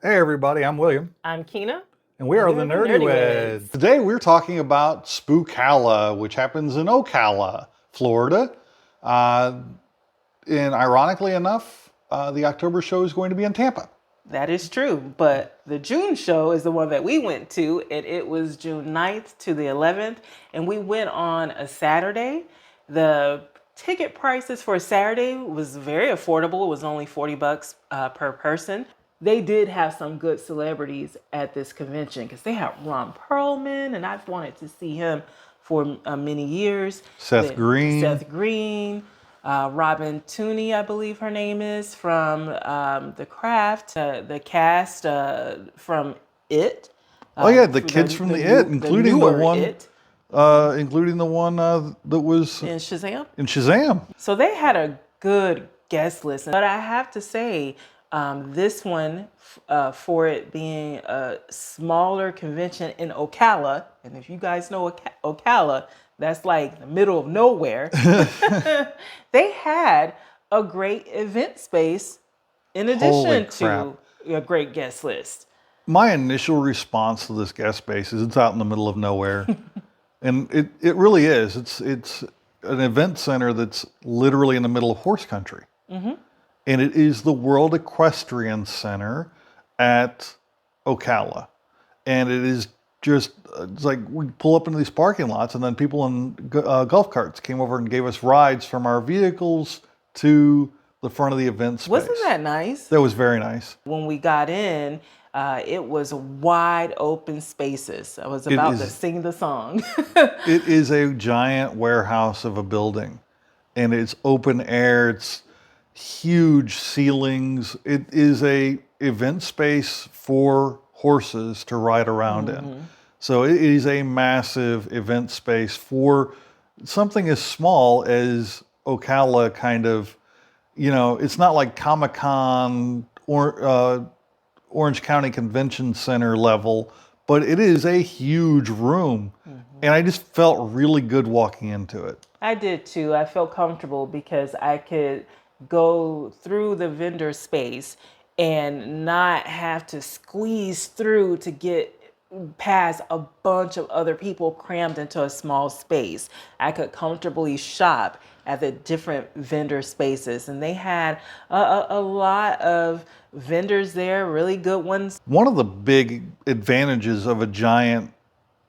Hey everybody, I'm William, I'm Kina. and we And are we the are the Nerdy Nerdyweds. Weds. Today we're talking about Spookala, which happens in Ocala, Florida. Uh, and ironically enough, the October show is going to be in Tampa. That is true. But the June show is the one that we went to, and it was June 9th to the 11th. And we went on a Saturday. The ticket prices for a Saturday was very affordable. It was only $40 per person. They did have some good celebrities at this convention because they had Ron Perlman, and I've wanted to see him for many years. Seth Green. Seth Green, Robin Tooney, I believe her name is, from The Craft, the cast from It. Oh yeah, the kids from the It, including the one, It that was in Shazam. in Shazam. So they had a good guest list, but I have to say, this one, for it being a smaller convention in Ocala, and if you guys know Ocala, that's like the middle of nowhere. They had a great event space in addition to a great guest list. My initial response to this guest space is it's out in the middle of nowhere. And it really is. It's an event center that's literally in the middle of horse country. Mm-hmm. And it is the World Equestrian Center at Ocala. And it is just, it's like we pull up into these parking lots and then people in golf carts came over and gave us rides from our vehicles to the front of the event space. Wasn't that nice? That was very nice. When we got in, it was wide open spaces. I was about to sing the song. It is a giant warehouse of a building. And it's open air. It's huge ceilings. It is a event space for horses to ride around in. So it is a massive event space for something as small as Ocala kind of, it's not like Comic-Con or Orange County Convention Center level, but it is a huge room. And I just felt really good walking into it. I did too. I felt comfortable because I could go through the vendor space and not have to squeeze through to get past a bunch of other people crammed into a small space. I could comfortably shop at the different vendor spaces, and they had a lot of vendors there, really good ones. One of the big advantages of a giant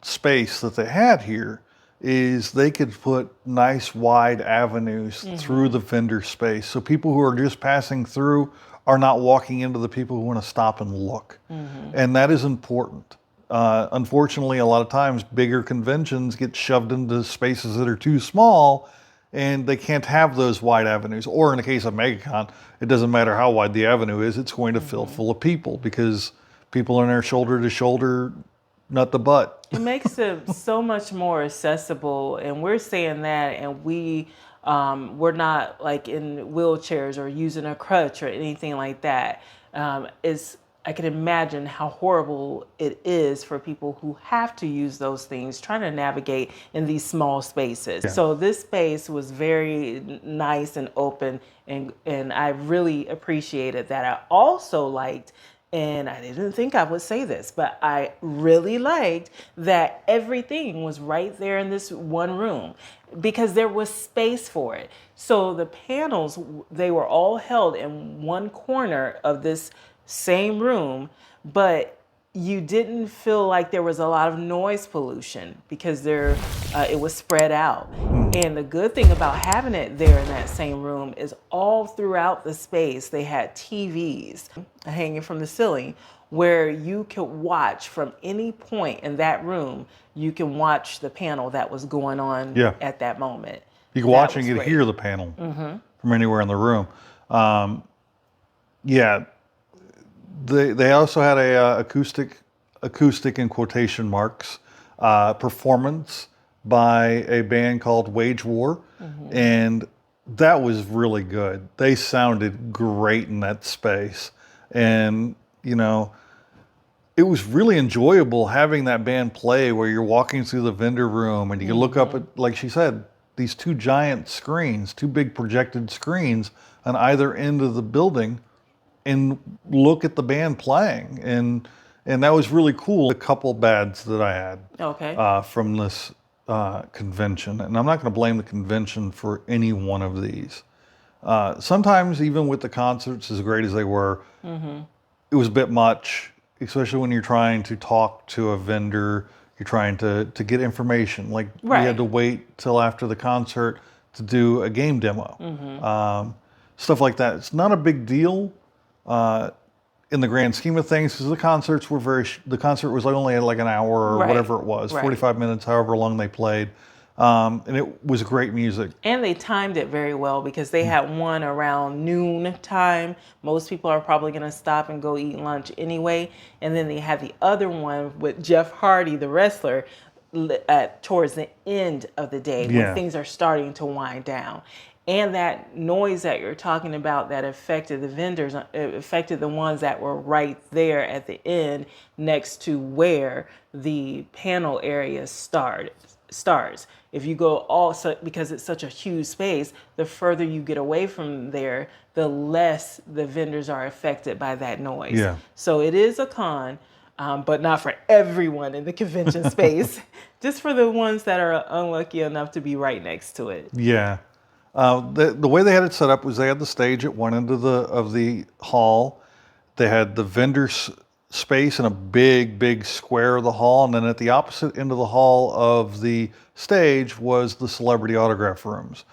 space that they had here is they could put nice wide avenues through the vendor space. So people who are just passing through are not walking into the people who want to stop and look. And that is important. Unfortunately, a lot of times bigger conventions get shoved into spaces that are too small and they can't have those wide avenues. Or in the case of MegaCon, it doesn't matter how wide the avenue is, it's going to fill full of people because people are in there shoulder to shoulder, nut to butt. It makes it so much more accessible, and we're saying that, and we're not like in wheelchairs or using a crutch or anything like that. I can imagine how horrible it is for people who have to use those things trying to navigate in these small spaces. Yeah. So this space was very nice and open, and I really appreciated that. I also liked, and I didn't think I would say this, but I really liked that everything was right there in this one room because there was space for it. So the panels, they were all held in one corner of this same room, but you didn't feel like there was a lot of noise pollution because it was spread out. And the good thing about having it there in that same room is all throughout the space, they had TVs hanging from the ceiling where you could watch from any point in that room. You can watch the panel that was going on at that moment. You can watch and you can hear the panel from anywhere in the room. They also had a acoustic in quotation marks performance by a band called Wage War, and that was really good. They sounded great in that space, and it was really enjoyable having that band play where you're walking through the vendor room and you can look up at, like she said, these two giant screens, two big projected screens on either end of the building. and look at the band playing, and that was really cool. A couple bads that I had from this convention, and I'm not going to blame the convention for any one of these. Sometimes even with the concerts, as great as they were, it was a bit much, especially when you're trying to talk to a vendor, you're trying to get information. Like we had to wait till after the concert to do a game demo. Stuff like that. It's not a big deal in the grand scheme of things, because the concerts were the concert was only like an hour or whatever it was, 45 minutes, however long they played. And it was great music. And they timed it very well, because they had one around noon time. Most people are probably going to stop and go eat lunch anyway. And then they had the other one with Jeff Hardy, the wrestler, towards the end of the day when things are starting to wind down. And that noise that you're talking about that affected the vendors, it affected the ones that were right there at the end next to where the panel area starts. If you go also, because it's such a huge space, the further you get away from there, the less the vendors are affected by that noise. Yeah. So it is a con, but not for everyone in the convention space, just for the ones that are unlucky enough to be right next to it. Yeah. The way they had it set up was they had the stage at one end of the hall. They had the vendor space in a big square of the hall, and then at the opposite end of the hall of the stage was the celebrity autograph rooms.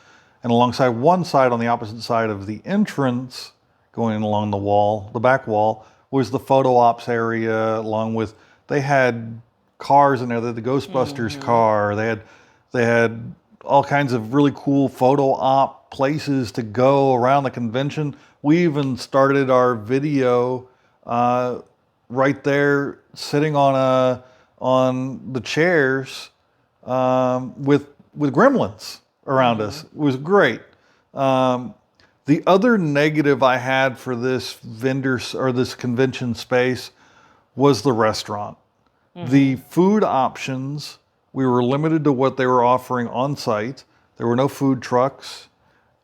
And alongside one side, on the opposite side of the entrance, going along the wall, the back wall, was the photo ops area, along with, they had cars in there. They had the Ghostbusters car. They had all kinds of really cool photo op places to go around the convention. We even started our video right there, sitting on the chairs with gremlins around us. It was great. The other negative I had for this this convention space was the restaurant. The food options, we were limited to what they were offering on site. There were no food trucks,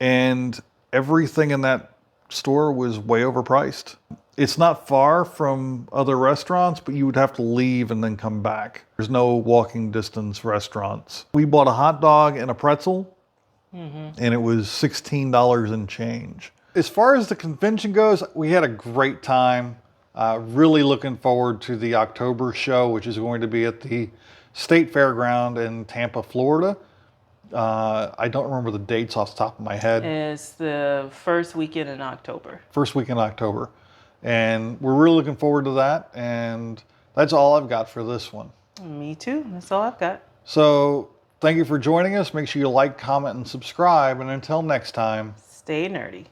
and everything in that store was way overpriced. It's not far from other restaurants, but you would have to leave and then come back. There's no walking distance restaurants. We bought a hot dog and a pretzel, and it was $16 and change. As far as the convention goes, we had a great time. Really looking forward to the October show, which is going to be at the State Fairground in Tampa, Florida. I don't remember the dates off the top of my head. It's the first weekend in October. First weekend in October. And we're really looking forward to that. And that's all I've got for this one. Me too. That's all I've got. So thank you for joining us. Make sure you like, comment, and subscribe. And until next time, stay nerdy.